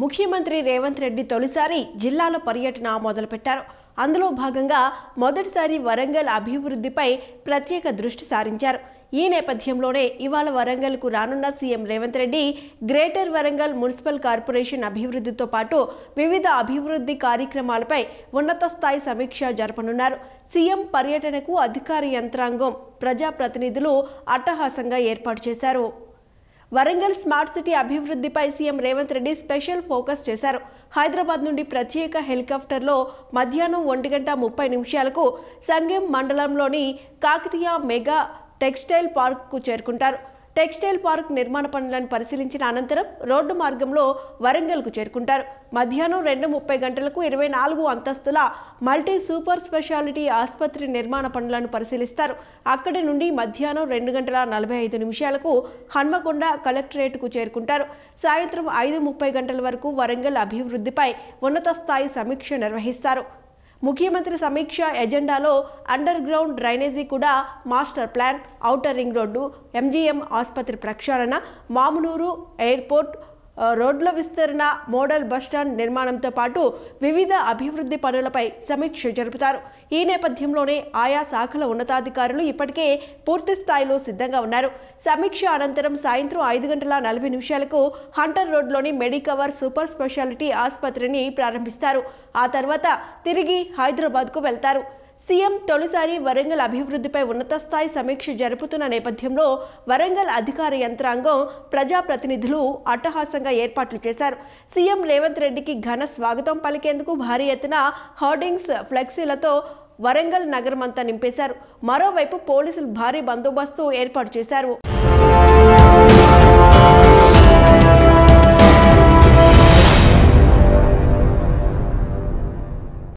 ముఖ్యమంత్రి రేవంత్ రెడ్డి తొలిసారి జిల్లాల పర్యటన మొదలుపెట్టారు. అందులో భాగంగా మొదటిసారి వరంగల్ అభివృద్ధిపై ప్రత్యేక దృష్టి సారించారు. ఈ నేపథ్యంలోనే ఇవాళ వరంగల్కు రానున్న CM Revanth Reddy greater Warangal municipal corporation అభివృద్ధితో పాటు వివిధ అభివృద్ధి కార్యక్రమాలపై ఉన్నత స్థాయి సమీక్ష జరపనున్నారు. సీఎం పర్యటనకు అధికార యంత్రాంగం, ప్రజాప్రతినిధులు అట్టహాసంగా ఏర్పాటు చేశారు. వరంగల్ స్మార్ట్ సిటీ అభివృద్ధిపై CM Revanth Reddy special focus చేశారు. హైదరాబాద్ నుండి ప్రత్యేక హెలికాప్టర్లో మధ్యాహ్నం 1:30 సంగెం మండలంలోని కాకతీయ మెగా టెక్స్టైల్ పార్క్కు చేరుకుంటారు. టెక్స్టైల్ పార్క్ నిర్మాణ పనులను పరిశీలించిన అనంతరం రోడ్డు మార్గంలో వరంగల్కు చేరుకుంటారు. మధ్యాహ్నం 2:30 24 అంతస్తుల మల్టీ సూపర్ స్పెషాలిటీ ఆసుపత్రి నిర్మాణ పనులను పరిశీలిస్తారు. అక్కడి నుండి మధ్యాహ్నం 2:45 హన్మకొండ కలెక్టరేట్కు చేరుకుంటారు. సాయంత్రం 5:30 వరకు వరంగల్ అభివృద్ధిపై ఉన్నత స్థాయి సమీక్ష నిర్వహిస్తారు. ముఖ్యమంత్రి సమీక్ష ఎజెండాలో అండర్ గ్రౌండ్ డ్రైనేజీ కూడా, master plan, outer ring road, MGM ఆసుపత్రి ప్రక్షాళన, మామునూరు ఎయిర్పోర్ట్ రోడ్ల విస్తరణ, మోడల్ బస్టాండ్ నిర్మాణంతో పాటు వివిధ అభివృద్ధి పనులపై సమీక్ష జరుపుతారు. ఈ నేపథ్యంలోనే ఆయా శాఖల ఉన్నతాధికారులు ఇప్పటికే పూర్తి స్థాయిలో సిద్ధంగా ఉన్నారు. సమీక్ష అనంతరం సాయంత్రం 5:40 హంటర్ రోడ్లోని మెడికవర్ సూపర్ స్పెషాలిటీ ఆసుపత్రిని ప్రారంభిస్తారు. ఆ తర్వాత తిరిగి హైదరాబాద్కు వెళ్తారు. సీఎం తొలిసారి వరంగల్ అభివృద్ధిపై ఉన్నత స్థాయి సమీక్ష జరుపుతున్న నేపథ్యంలో వరంగల్ అధికార యంత్రాంగం, ప్రజాప్రతినిధులు అట్టహాసంగా ఏర్పాట్లు చేశారు. సీఎం రేవంత్ రెడ్డికి ఘన స్వాగతం పలికేందుకు భారీ ఎత్తున హోర్డింగ్స్, ఫ్లెక్సీలతో వరంగల్ నగరమంతా నింపేశారు. మరోవైపు పోలీసులు భారీ బందోబస్తు ఏర్పాటు చేశారు.